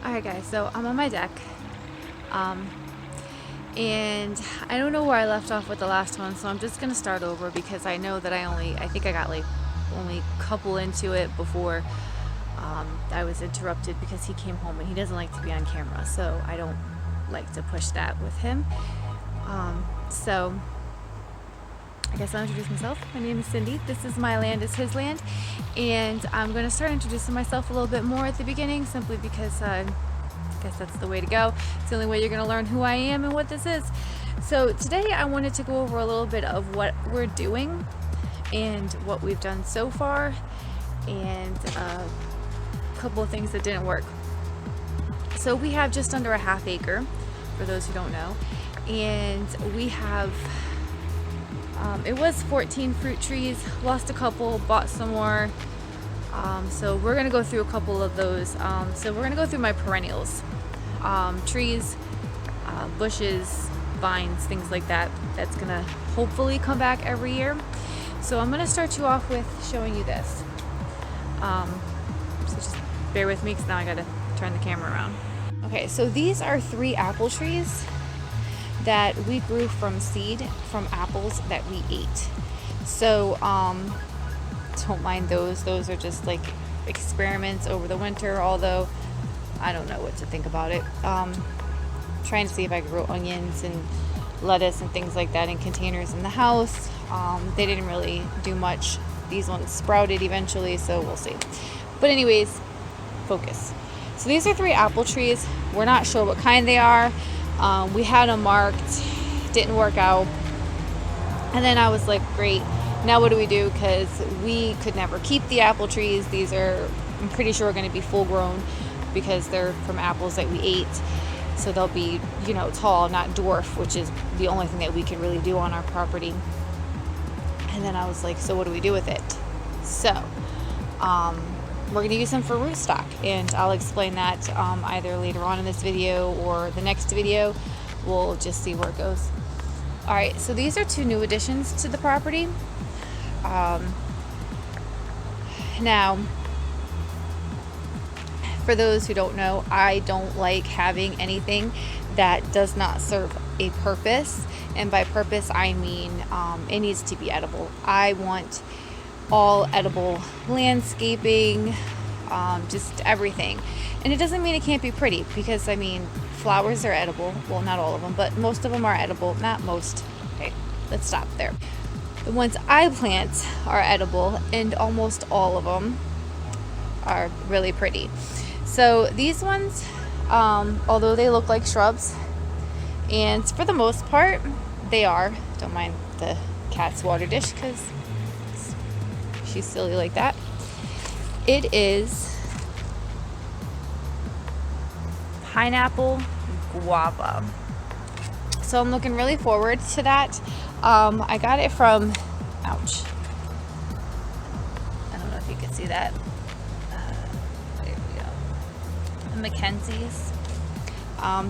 Alright guys, so I'm on my deck, and I don't know where I left off with the last one, so I'm just gonna start over because I know that I think I got like only a couple into it before I was interrupted because he came home and he doesn't like to be on camera, so I don't like to push that with him. So I guess I'll introduce myself. My name is Cindy. This is my land, is his land. And I'm going to start introducing myself a little bit more at the beginning simply because I guess that's the way to go. It's the only way you're going to learn who I am and what this is. So today I wanted to go over a little bit of what we're doing and what we've done so far and a couple of things that didn't work. So we have just under a half acre, for those who don't know, and we have it was 14 fruit trees, lost a couple, bought some more. So we're gonna go through a couple of those. So we're gonna go through my perennials, trees, bushes, vines, things like that. That's gonna hopefully come back every year. So I'm gonna start you off with showing you this. So just bear with me because now I gotta turn the camera around. Okay, so these are 3 apple trees that we grew from seed from apples that we ate. So don't mind those. Those are just like experiments over the winter, although I don't know what to think about it. Trying to see if I could grow onions and lettuce and things like that in containers in the house. They didn't really do much. These ones sprouted eventually, so we'll see. But anyways, focus. So these are 3 apple trees. We're not sure what kind they are. We had them marked, didn't work out, and then I was like, great, now what do we do, because we could never keep the apple trees. These are, I'm pretty sure, going to be full grown because they're from apples that we ate, so they'll be, you know, tall, not dwarf, which is the only thing that we can really do on our property. And then I was like, so what do we do with it? So we're going to use them for rootstock, and I'll explain that either later on in this video or the next video. We'll just see where it goes. Alright, so these are 2 new additions to the property. Now, for those who don't know, I don't like having anything that does not serve a purpose, and by purpose I mean it needs to be edible. I want all edible landscaping, just everything. And it doesn't mean it can't be pretty, because I mean, flowers are edible. Well, not all of them, but most of them are edible. Not most. Okay, let's stop there. The ones I plant are edible, and almost all of them are really pretty. So these ones, although they look like shrubs, and for the most part they are, don't mind the cat's water dish because she's silly like that. It is pineapple guava. So I'm looking really forward to that. I got it from, ouch, I don't know if you can see that. There we go. McKenzie's.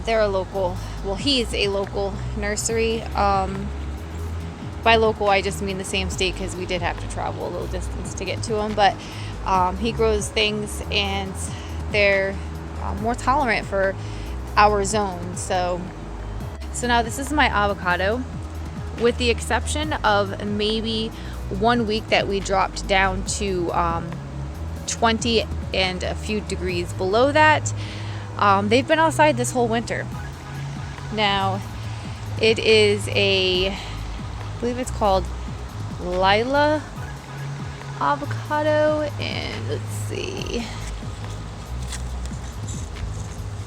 They're a local, well, he's a local nursery. By local, I just mean the same state because we did have to travel a little distance to get to him. But he grows things, and they're more tolerant for our zone. So now this is my avocado, with the exception of maybe 1 week that we dropped down to 20 and a few degrees below that. They've been outside this whole winter. Now, it is I believe it's called Lila Avocado, and let's see.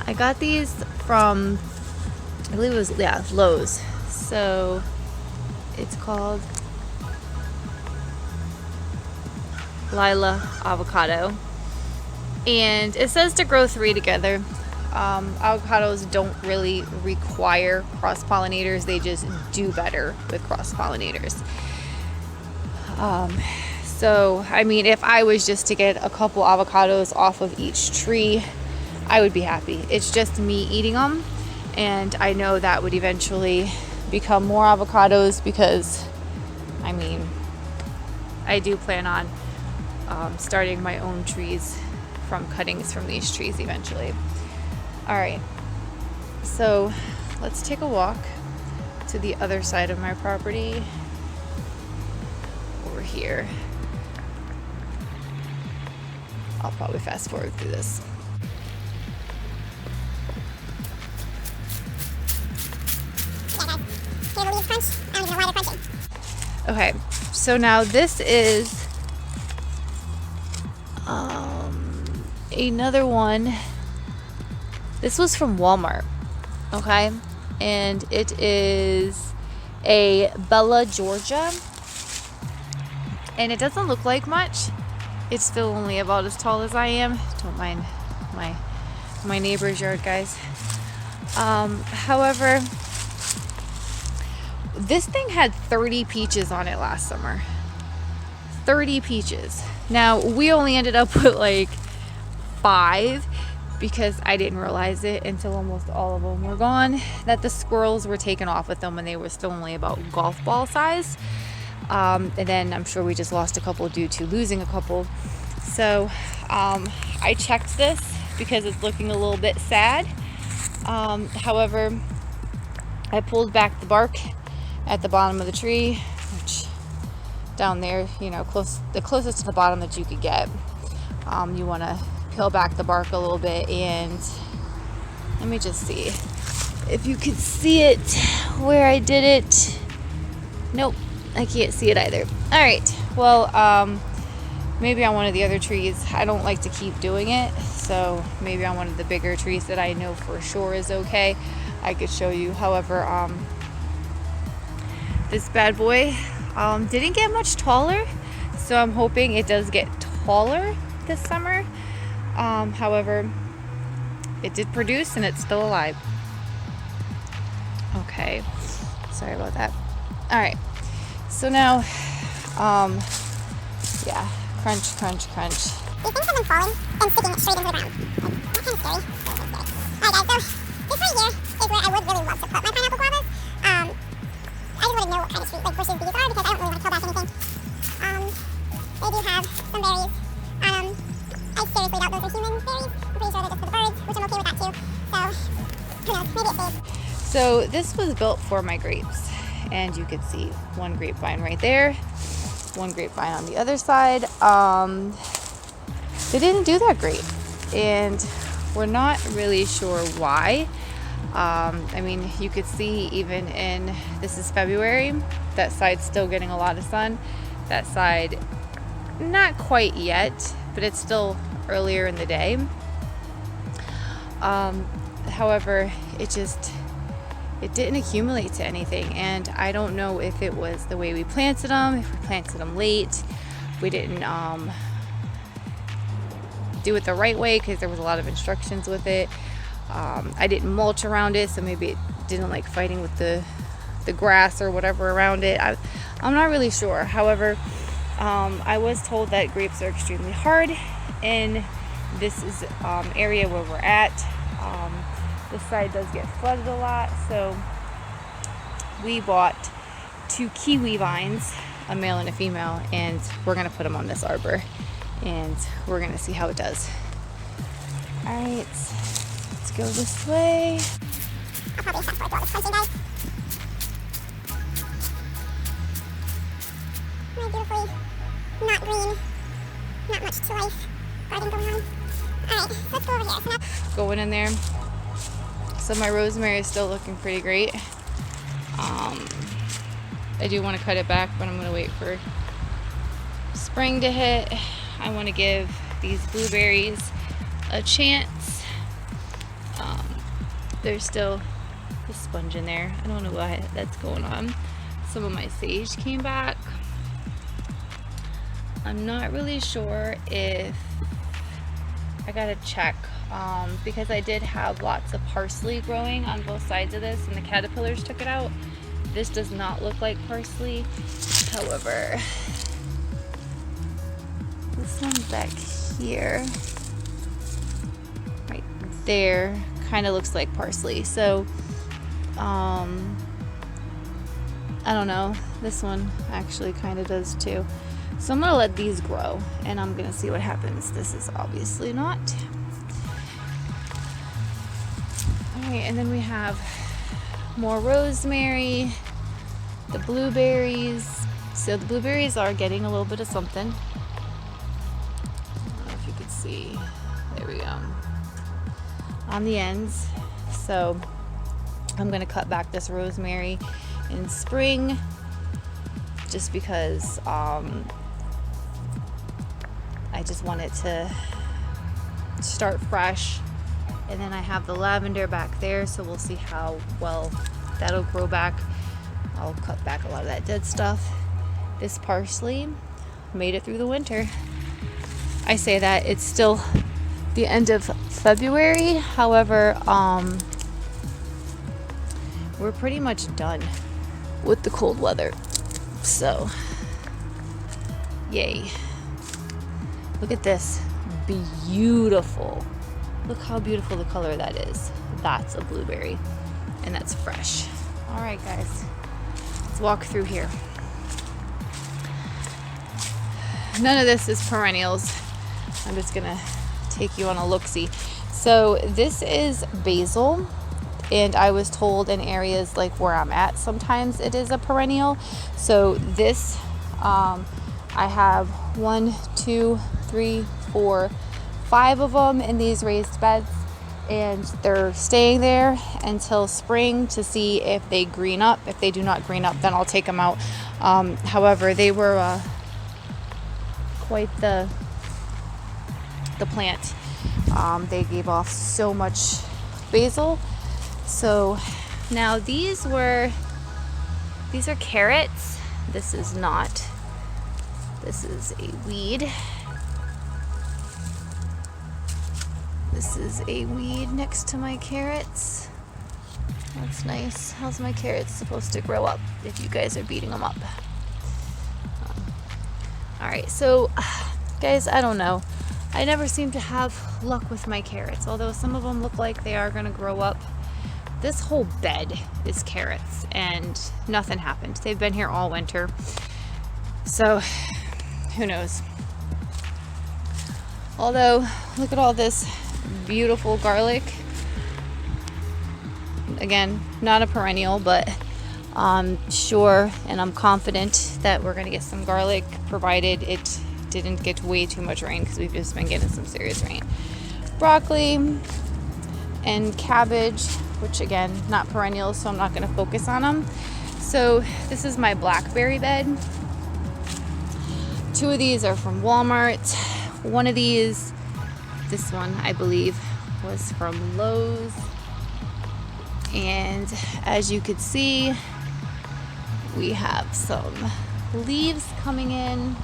I got these from, I believe it was, yeah, Lowe's. So it's called Lila Avocado, and it says to grow 3 together. Avocados don't really require cross-pollinators. They just do better with cross-pollinators. So, I mean, if I was just to get a couple avocados off of each tree, I would be happy. It's just me eating them, and I know that would eventually become more avocados because, I mean, I do plan on starting my own trees from cuttings from these trees eventually. All right, so let's take a walk to the other side of my property over here. I'll probably fast forward through this. Okay, so now this is another one. This was from Walmart, okay? And it is a Bella Georgia. And it doesn't look like much. It's still only about as tall as I am. Don't mind my neighbor's yard, guys. However, this thing had 30 peaches on it last summer. 30 peaches. Now, we only ended up with like 5 because I didn't realize it until almost all of them were gone, that the squirrels were taken off with them when they were still only about golf ball size. And then I'm sure we just lost a couple due to losing a couple. So I checked this because it's looking a little bit sad. However, I pulled back the bark at the bottom of the tree, which down there, you know, the closest to the bottom that you could get. You want to peel back the bark a little bit, and let me just see if you can see it where I did it. Nope, I can't see it either. All right, well, maybe on one of the other trees. I don't like to keep doing it, so maybe on one of the bigger trees that I know for sure is okay, I could show you. However, this bad boy didn't get much taller, so I'm hoping it does get taller this summer. However, it did produce and it's still alive. Okay, sorry about that. All right, so now, yeah, crunch, crunch, crunch. These things have been falling and sticking straight into the ground. Like, that's kind of scary. Alright guys, so this right here is where I would really love to put my pineapple guavas. I just want to know what kind of sweet, like, bushes these are, because I don't really want to kill back anything. They do have some berries. I seriously doubt those are human berries. I'm pretty sure they're just for the birds, which I'm okay with that too. So, who knows, maybe it stays. So this was built for my grapes, and you can see one grapevine right there, one grapevine on the other side. They didn't do that great, and we're not really sure why. I mean, you could see even in, this is February, that side's still getting a lot of sun. That side, not quite yet, but it's still earlier in the day. However, it didn't accumulate to anything, and I don't know if it was the way we planted them, if we planted them late, we didn't do it the right way because there was a lot of instructions with it. I didn't mulch around it, so maybe it didn't like fighting with the grass or whatever around it. I'm not really sure. However, I was told that grapes are extremely hard, and this is area where we're at. This side does get flooded a lot, so we bought 2 Kiwi Vines, a male and a female, and we're gonna put them on this arbor, and we're gonna see how it does. All right, let's go this way. I'll probably fast forward through all this crunching, guys. My beautifully not green, not much to life garden going on. Alright, let's go over here. So now going in there. So my rosemary is still looking pretty great. I do want to cut it back, but I'm going to wait for spring to hit. I want to give these blueberries a chance. There's still a sponge in there. I don't know why that's going on. Some of my sage came back. I'm not really sure if I gotta check because I did have lots of parsley growing on both sides of this, and the caterpillars took it out. This does not look like parsley. However, this one back here, right there, kind of looks like parsley. So I don't know, this one actually kind of does too. So I'm gonna let these grow and I'm gonna see what happens. This is obviously not. Alright, and then we have more rosemary, the blueberries. So the blueberries are getting a little bit of something. I don't know if you could see. There we go. On the ends. So I'm going to cut back this rosemary in spring just because I just want it to start fresh. And then I have the lavender back there, so we'll see how well that'll grow back. I'll cut back a lot of that dead stuff. This parsley made it through the winter. I say that it's still the end of February. However, we're pretty much done with the cold weather. So, yay. Look at this. Beautiful. Look how beautiful the color that is. That's a blueberry. And that's fresh. Alright guys. Let's walk through here. None of this is perennials. I'm just gonna take you on a look-see. So this is basil, and I was told in areas like where I'm at sometimes it is a perennial. So this I have 1, 2, 3, 4, 5 of them in these raised beds, and they're staying there until spring to see if they green up. If they do not green up, then I'll take them out. However, they were quite the plant. They gave off so much basil. So now these are carrots. This is not. This is a weed. This is a weed next to my carrots. That's nice. How's my carrots supposed to grow up if you guys are beating them up? Alright, so guys, I don't know. I never seem to have luck with my carrots, although some of them look like they are going to grow up. This whole bed is carrots, and nothing happened. They've been here all winter. So, who knows? Although, look at all this beautiful garlic. Again, not a perennial, but I'm sure and I'm confident that we're going to get some garlic, provided it didn't get way too much rain, because we've just been getting some serious rain. Broccoli and cabbage, which again, not perennials, so I'm not going to focus on them. So this is my Blackberry Bed. 2 of these are from Walmart. One of these, this one I believe, was from Lowe's. And as you could see, we have some leaves coming in.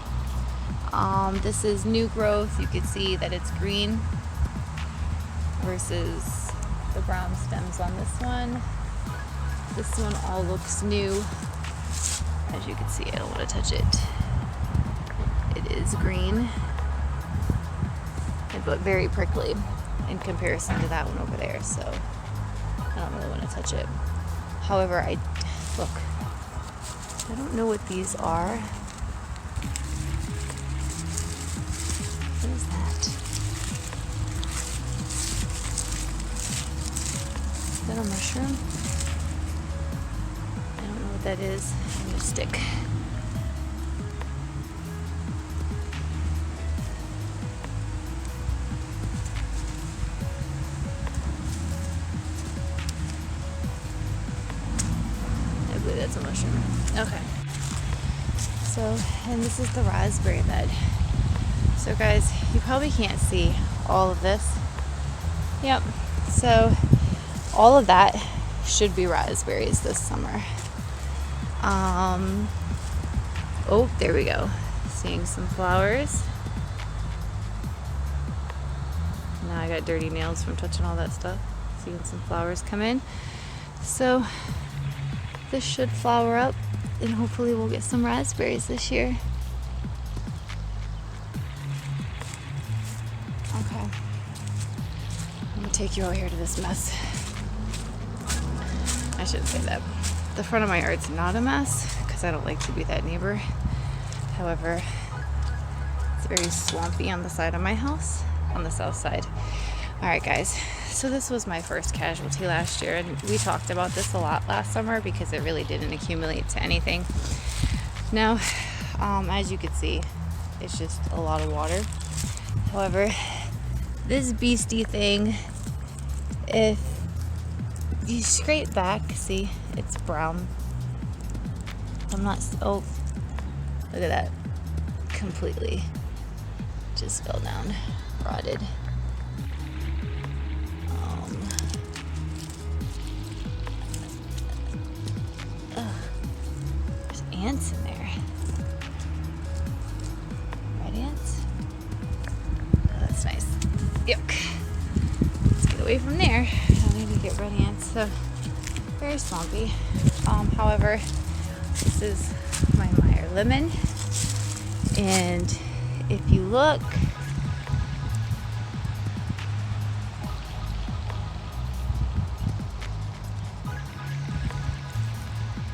This is new growth. You can see that it's green versus the brown stems on this one. This one all looks new. As you can see, I don't want to touch it. It is green, but very prickly in comparison to that one over there. So I don't really want to touch it. However, I don't know what these are. What is that? Is that a mushroom? I don't know what that is. I'm gonna stick. I believe that's a mushroom. Okay. So, and this is the raspberry bed. So guys, you probably can't see all of this. Yep. So all of that should be raspberries this summer. Oh, there we go. Seeing some flowers. Now I got dirty nails from touching all that stuff. Seeing some flowers come in. So this should flower up, and hopefully we'll get some raspberries this year. Okay. I'm gonna take you over here to this mess. I shouldn't say that. The front of my yard's not a mess, because I don't like to be that neighbor. However, it's very swampy on the side of my house, on the south side. Alright guys, So this was my first casualty last year, and we talked about this a lot last summer because it really didn't accumulate to anything. Now, as you can see, it's just a lot of water. However, this beastie thing, if you scrape back, see, it's brown. Oh, look at that. Completely just fell down, rotted. There's ants in there. Red ants? Oh, that's nice. Yuck. Let's get away from there. I don't need to get red ants. So, very swampy. However, this is my Meyer Lemon. And if you look,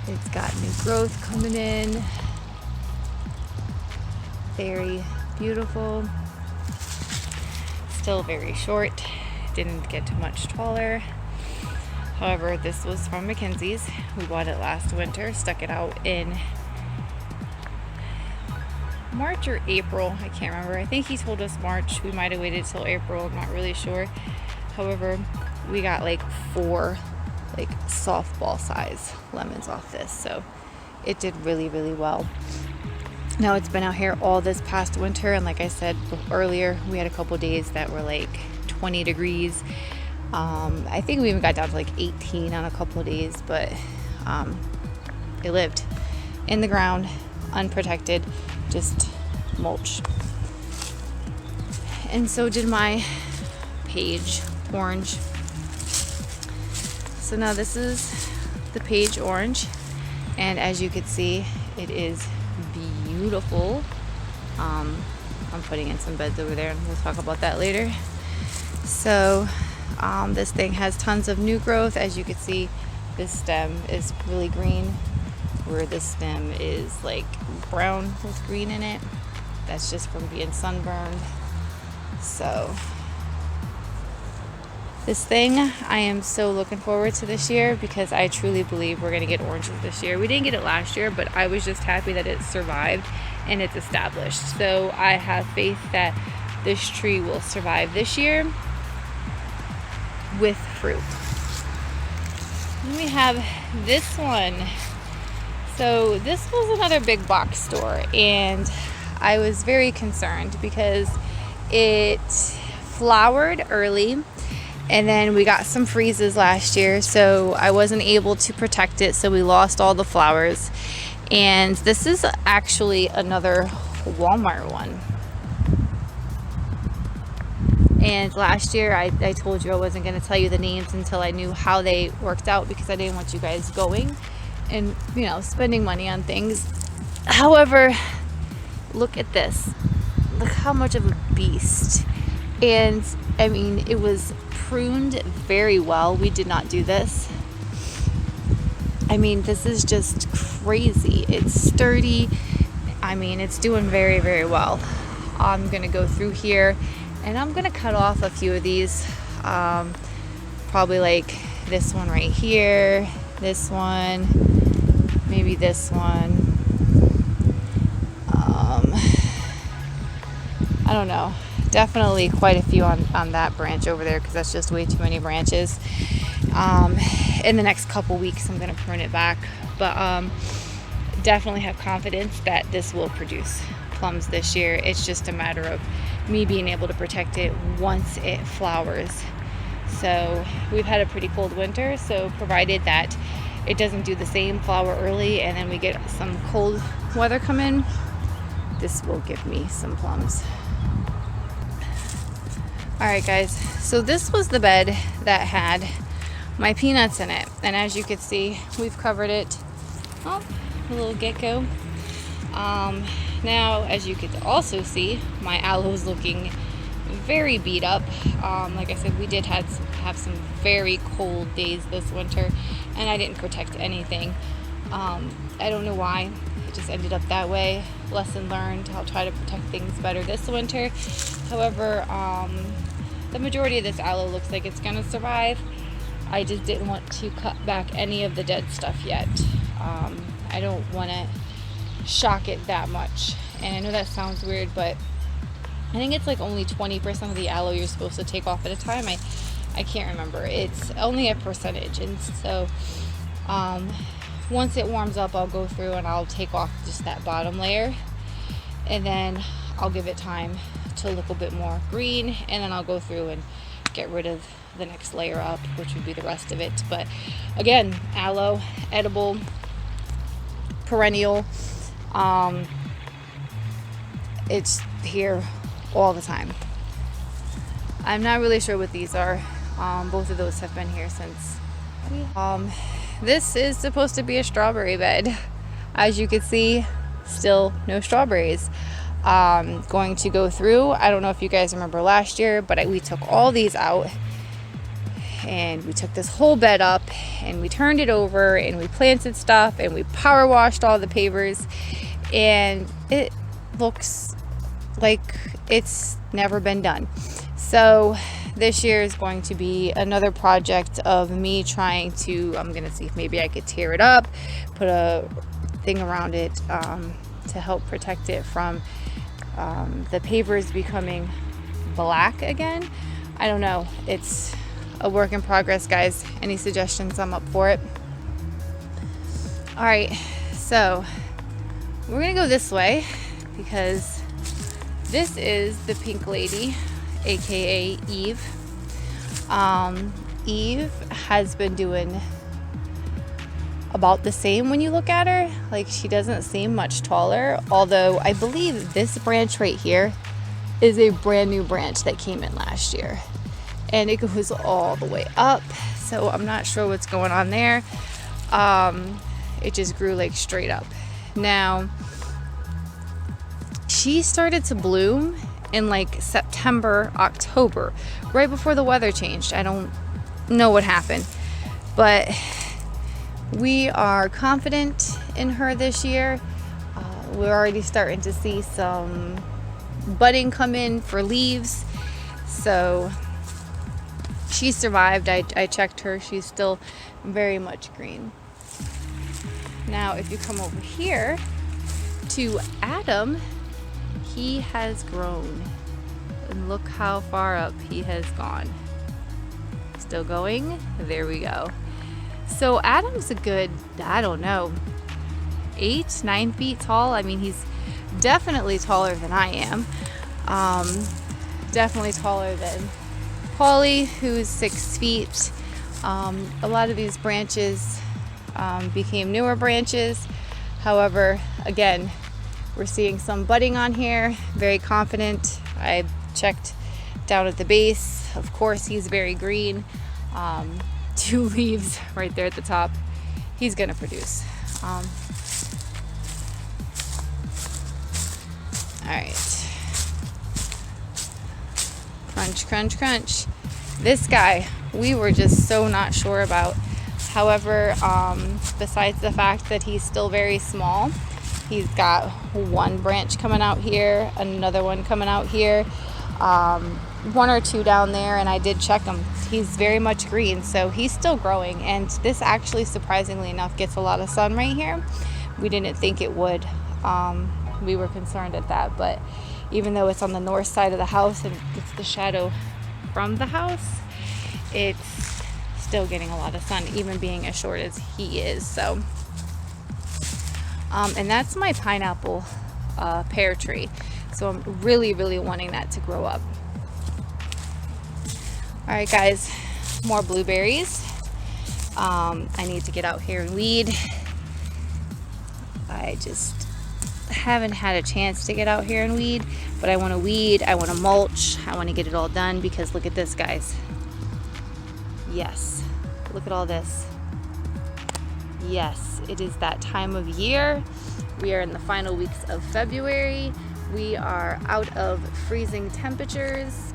it's got new growth coming in. Very beautiful. Still very short. Didn't get too much taller. However, this was from McKenzie's. We bought it last winter, stuck it out in March or April, I can't remember. I think he told us March. We might have waited till April, I'm not really sure. However, we got like 4 like softball size lemons off this, so it did really, really well. Now it's been out here all this past winter, and like I said earlier, we had a couple days that were like 20 degrees. I think we even got down to like 18 on a couple of days, but it lived in the ground, unprotected, just mulch. And so did my page orange. So now this is the page orange, and as you can see, it is beautiful. I'm putting in some beds over there, and we'll talk about that later. So this thing has tons of new growth. As you can see, this stem is really green, where this stem is like brown with green in it. That's just from being sunburned. So this thing, I am so looking forward to this year, because I truly believe we're gonna get oranges this year. We didn't get it last year, but I was just happy that it survived and it's established. So I have faith that this tree will survive this year with fruit. Then we have this one. So this was another big box store, and I was very concerned because it flowered early, and then we got some freezes last year, so I wasn't able to protect it, so we lost all the flowers. And this is actually another Walmart one. And last year I told you I wasn't going to tell you the names until I knew how they worked out, because I didn't want you guys going and, you know, spending money on things. However, look at this. Look how much of a beast. And I mean, it was pruned very well. We did not do this. I mean, this is just crazy. It's sturdy. I mean, it's doing very, very well. I'm gonna go through here and I'm gonna cut off a few of these. Probably like this one right here, this one, maybe this one. I don't know. Definitely quite a few on that branch over there, because that's just way too many branches. In the next couple weeks I'm going to prune it back, but definitely have confidence that this will produce plums this year. It's just a matter of me being able to protect it once it flowers. So we've had a pretty cold winter, so provided that it doesn't do the same, flower early, and then we get some cold weather come in, this will give me some plums. Alright guys, so this was the bed that had my peanuts in it, and as you can see, we've covered it. Oh, a little gecko. Now, as you could also see, my aloe is looking very beat up. Like I said, we did have some very cold days this winter, and I didn't protect anything. I don't know why. It just ended up that way. Lesson learned. I'll try to protect things better this winter. However, the majority of this aloe looks like it's gonna survive. I just didn't want to cut back any of the dead stuff yet. I don't want to shock it that much. And I know that sounds weird, but I think it's like only 20% of the aloe you're supposed to take off at a time. I can't remember. It's only a percentage. And so once it warms up, I'll go through and I'll take off just that bottom layer. And then I'll give it time to look a bit more green. And then I'll go through and get rid of the next layer up, which would be the rest of it. But again, aloe, edible, perennial. It's here all the time. I'm not really sure what these are. Both of those have been here since. This is supposed to be a strawberry bed. As you can see, still no strawberries. Going to go through, I don't know if you guys remember last year, but we took all these out and we took this whole bed up and we turned it over and we planted stuff and we power washed all the pavers, and it looks like it's never been done. So this year is going to be another project of me trying to, I'm gonna see if maybe I could tear it up, put a thing around it to help protect it from the pavers becoming black again. I don't know, it's a work in progress, guys. Any suggestions, I'm up for it. All right, so we're gonna go this way because this is the pink lady, aka Eve. Eve has been doing about the same when you look at her. Like, she doesn't seem much taller, although I believe this branch right here is a brand new branch that came in last year, and it goes all the way up, so I'm not sure what's going on there. It just grew like straight up. Now, she started to bloom in like September, October, right before the weather changed. I don't know what happened, but we are confident in her this year. We're already starting to see some budding come in for leaves, so she survived. I checked her, she's still very much green. Now if you come over here to Adam, he has grown, and look how far up he has gone. Still going, there we go. So Adam's a good, I don't know, 8-9 feet tall. I mean, he's definitely taller than I am. Definitely taller than Polly, who's 6 feet. A lot of these branches became newer branches. However, again, we're seeing some budding on here. Very confident. I checked down at the base. Of course, he's very green. 2 leaves right there at the top. He's gonna produce. All right. Crunch, crunch, crunch. This guy, we were just so not sure about. However, besides the fact that he's still very small, he's got one branch coming out here, another one coming out here, 1 or 2 down there, and I did check him. He's very much green, so he's still growing, and this actually, surprisingly enough, gets a lot of sun right here. We didn't think it would. We were concerned at that, but even though it's on the north side of the house and it's the shadow from the house, it's still getting a lot of sun, even being as short as he is. So and that's my pineapple pear tree, so I'm really wanting that to grow up. All right, guys, more blueberries. I need to get out here and weed. I just haven't had a chance to get out here and weed, but I want to weed, I want to mulch, I want to get it all done, because look at this, guys. Yes, look at all this. Yes, it is that time of year. We are in the final weeks of February. We are out of freezing temperatures.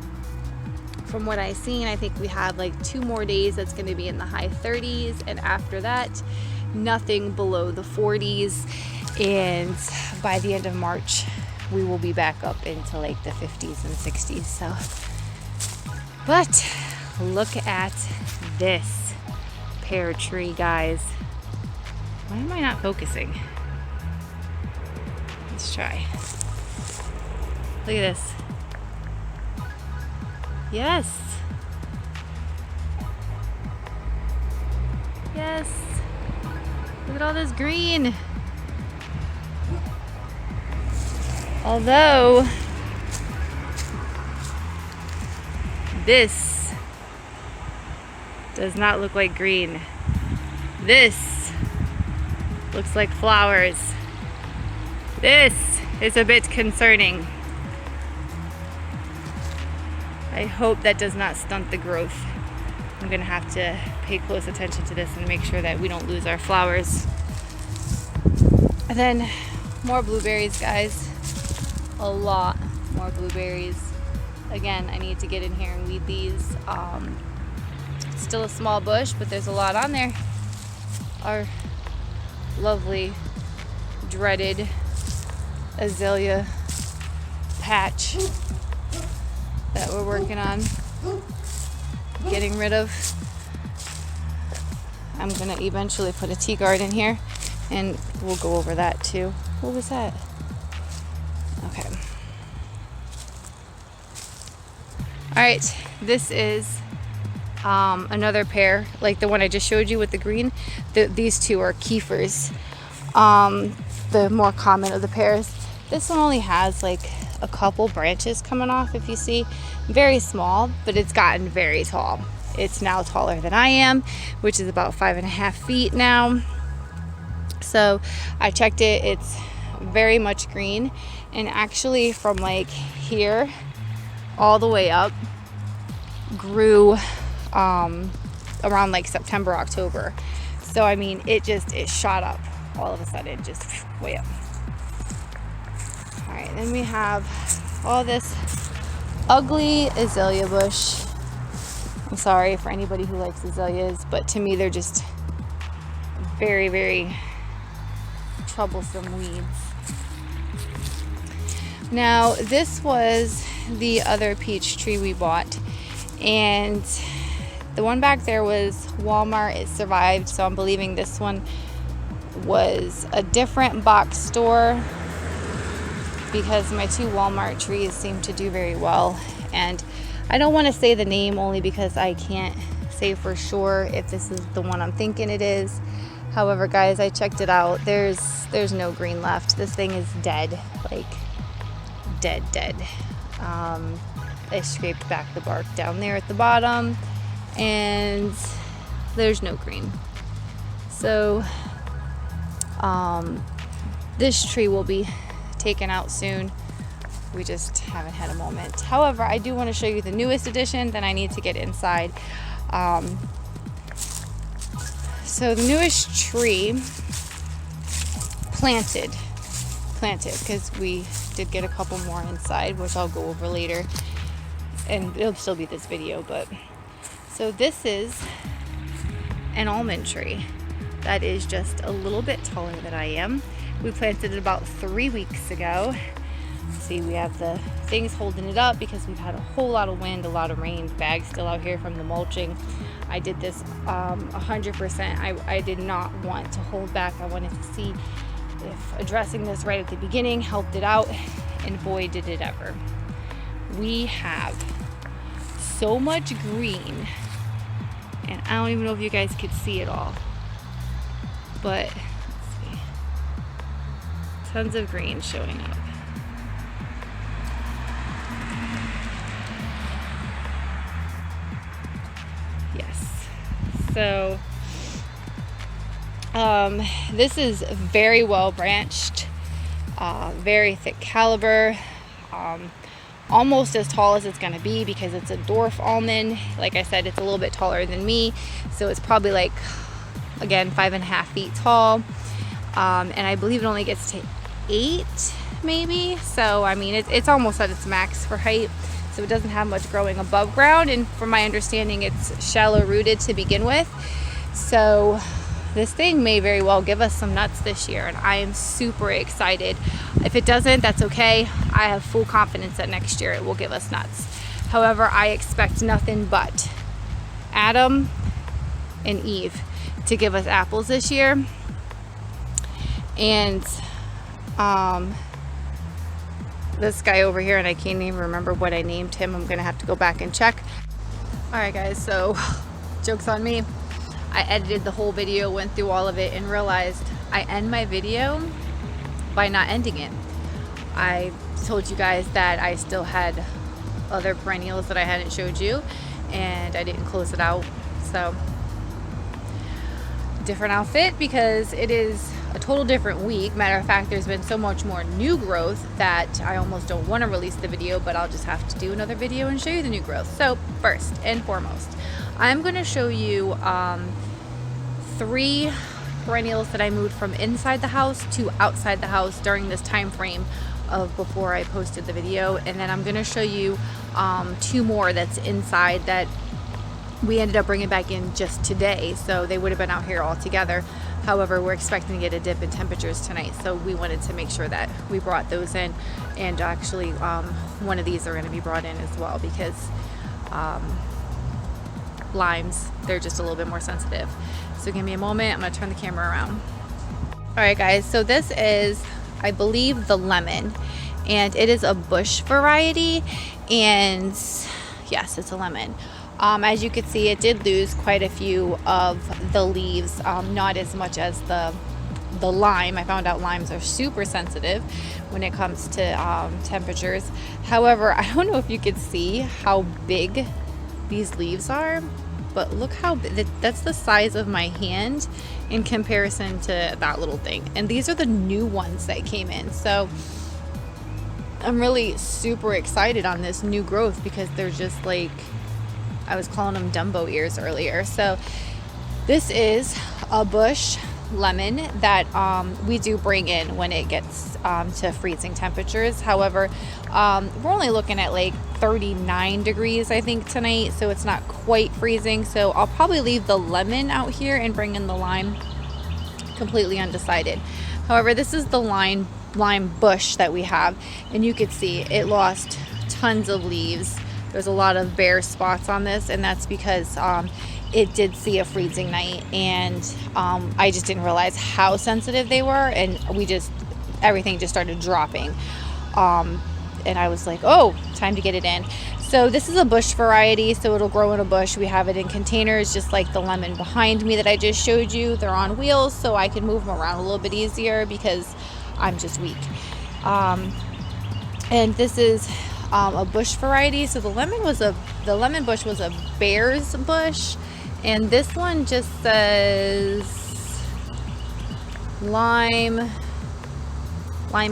From what I've seen, I think we have like 2 more days that's going to be in the high 30s, and after that, nothing below the 40s. And by the end of March, we will be back up into like the 50s and 60s. So But look at this pear tree, guys. Why am I not focusing? Let's try. Look at this. Yes. Yes. Look at all this green. Although this does not look like green. This looks like flowers. This is a bit concerning. I hope that does not stunt the growth. I'm gonna have to pay close attention to this and make sure that we don't lose our flowers. And then more blueberries, guys. A lot more blueberries. Again, I need to get in here and weed these. It's still a small bush, but there's a lot on there. Our lovely, dreaded azalea patch that we're working on getting rid of. I'm gonna eventually put a tea garden here, and we'll go over that too. What was that? Okay. All right, this is another pear, like the one I just showed you with the green. These two are Kiefers, the more common of the pears. This one only has like a couple branches coming off, if you see. Very small, but it's gotten very tall. It's now taller than I am, which is about 5.5 feet now. So I checked it, it's very much green, and actually from like here all the way up grew around like September, October. So I mean, it shot up all of a sudden, just way up. All right, then we have all this ugly azalea bush. I'm sorry for anybody who likes azaleas, but to me they're just very, very troublesome weeds. Now, this was the other peach tree we bought, and the one back there was Walmart. It survived, so I'm believing this one was a different box store, because my two Walmart trees seem to do very well. And I don't want to say the name only because I can't say for sure if this is the one I'm thinking it is. However, guys, I checked it out. There's no green left. This thing is dead, like dead. I scraped back the bark down there at the bottom, and there's no green. So this tree will be taken out soon. We just haven't had a moment. However, I do want to show you the newest addition. Then I need to get inside. So the newest tree planted because we did get a couple more inside, which I'll go over later, and it'll still be this video. But so this is an almond tree that is just a little bit taller than I am. We planted it about 3 weeks ago. See, we have the things holding it up because we've had a whole lot of wind, a lot of rain, bags still out here from the mulching. I did this 100%. I did not want to hold back. I wanted to see if addressing this right at the beginning helped it out, and boy did it ever. We have so much green, and I don't even know if you guys could see it all, but let's see. Tons of green showing up. Yes. So this is very well branched, very thick caliber, almost as tall as it's going to be because it's a dwarf almond. Like I said, it's a little bit taller than me, so it's probably like, again, 5.5 feet tall, and I believe it only gets to 8 maybe. So I mean, it's almost at its max for height, so it doesn't have much growing above ground, and from my understanding it's shallow rooted to begin with. So this thing may very well give us some nuts this year, and I am super excited. If it doesn't, that's okay. I have full confidence that next year it will give us nuts. However, I expect nothing but Adam and Eve to give us apples this year. And this guy over here, and I can't even remember what I named him. I'm gonna have to go back and check. All right, guys, so joke's on me. I edited the whole video, went through all of it, and realized I end my video by not ending it. I told you guys that I still had other perennials that I hadn't showed you, and I didn't close it out. So different outfit because it is a total different week. Matter of fact, there's been so much more new growth that I almost don't want to release the video, but I'll just have to do another video and show you the new growth. So first and foremost, I'm going to show you 3 perennials that I moved from inside the house to outside the house during this time frame of before I posted the video, and then I'm going to show you 2 more that's inside that we ended up bringing back in just today, so they would have been out here all together. However, we're expecting to get a dip in temperatures tonight, so we wanted to make sure that we brought those in. And actually one of these are going to be brought in as well because limes, they're just a little bit more sensitive. So give me a moment, I'm going to turn the camera around. Alright guys, so this is, I believe, the lemon, and it is a bush variety, and yes, it's a lemon. As you can see, it did lose quite a few of the leaves, not as much as the lime. I found out limes are super sensitive when it comes to temperatures. However, I don't know if you could see how big these leaves are, but look how big, that's the size of my hand in comparison to that little thing. And these are the new ones that came in. So I'm really super excited on this new growth because they're just like, I was calling them Dumbo ears earlier. So this is a bush lemon that we do bring in when it gets to freezing temperatures. However, we're only looking at like 39 degrees I think tonight, so it's not quite freezing. So I'll probably leave the lemon out here and bring in the lime. Completely undecided. However, this is the lime bush that we have, and you could see it lost tons of leaves. There's a lot of bare spots on this, and that's because it did see a freezing night, and I just didn't realize how sensitive they were, and everything just started dropping. And I was like, oh, time to get it in. So this is a bush variety, so it'll grow in a bush. We have it in containers, just like the lemon behind me that I just showed you. They're on wheels, so I can move them around a little bit easier because I'm just weak. And this is a bush variety. So the lemon bush was a bear's bush, and this one just says lime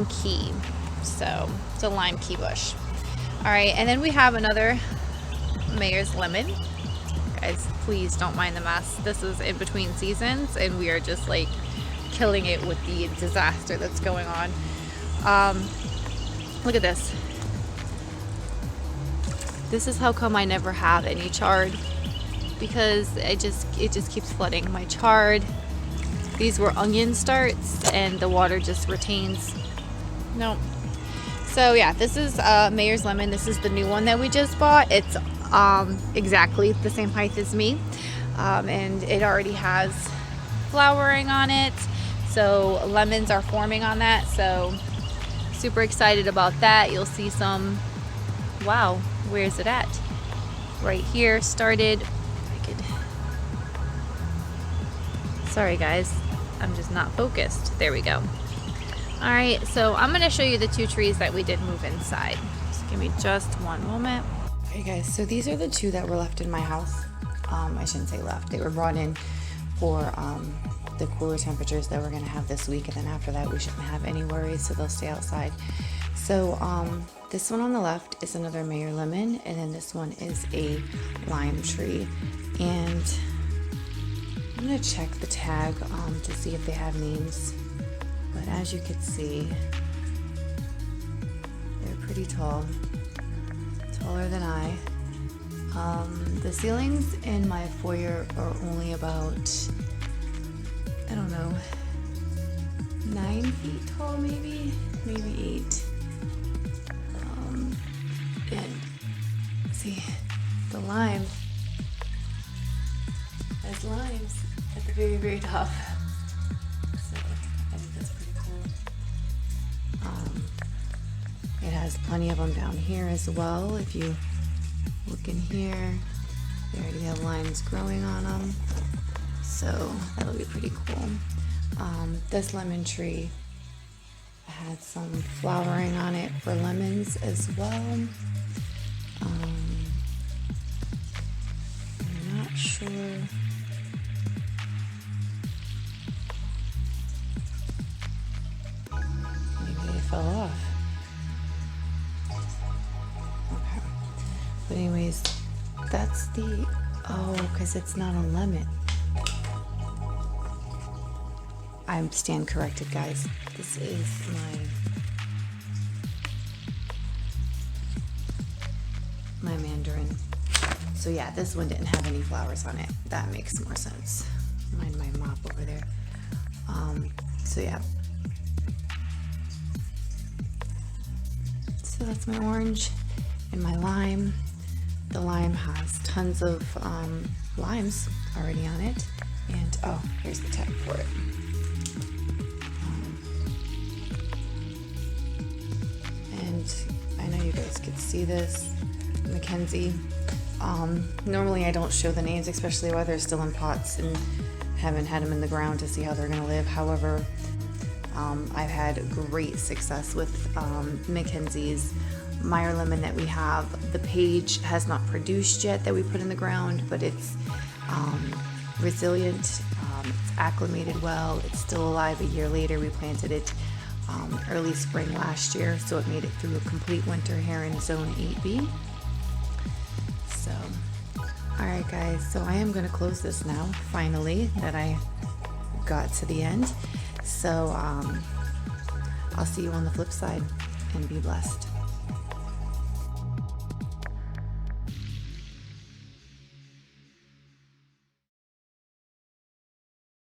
key. So it's a lime key bush. All right, and then we have another Meyer's Lemon. Guys, please don't mind the mess. This is in between seasons, and we are just like killing it with the disaster that's going on. Look at this. This is how come I never have any chard, because it just keeps flooding. My chard, these were onion starts, and the water just retains. No. So yeah, this is Meyer's Lemon. This is the new one that we just bought. It's exactly the same height as me, and it already has flowering on it. So lemons are forming on that. So super excited about that. You'll see some. Wow, where's it at? Right here. Started. Sorry guys, I'm just not focused. There we go. Alright, so I'm going to show you the 2 trees that we did move inside. Just give me just one moment. Okay guys, so these are the 2 that were left in my house. I shouldn't say left. They were brought in for the cooler temperatures that we're going to have this week, and then after that we shouldn't have any worries, so they'll stay outside. So this one on the left is another Meyer Lemon, and then this one is a lime tree. And I'm going to check the tag to see if they have names. But as you can see, they're pretty tall, taller than I. The ceilings in my foyer are only about, I don't know, 9 feet tall, maybe 8. And see, the lime has limes at the very, very top. So I think that's pretty cool. It has plenty of them down here as well. If you look in here, they already have limes growing on them. So that'll be pretty cool. This lemon tree had some flowering on it for lemons as well. I'm not sure. Maybe they fell off. Okay. But anyways, that's the, because it's not a lemon. I stand corrected, guys. This is my mandarin. So yeah, this one didn't have any flowers on it. That makes more sense. Mind my mop over there. So yeah. So that's my orange and my lime. The lime has tons of limes already on it. And oh, here's the tag for it. And I know you guys could see this, McKenzie. Normally I don't show the names, especially while they're still in pots and haven't had them in the ground to see how they're gonna live. However, I've had great success with McKenzie's Meyer Lemon that we have. The page has not produced yet that we put in the ground, but it's resilient, it's acclimated well, it's still alive a year later. We planted it early spring last year, so it made it through a complete winter here in zone 8B. So, alright guys, so I am going to close this now, finally, that I got to the end. So, I'll see you on the flip side, and be blessed.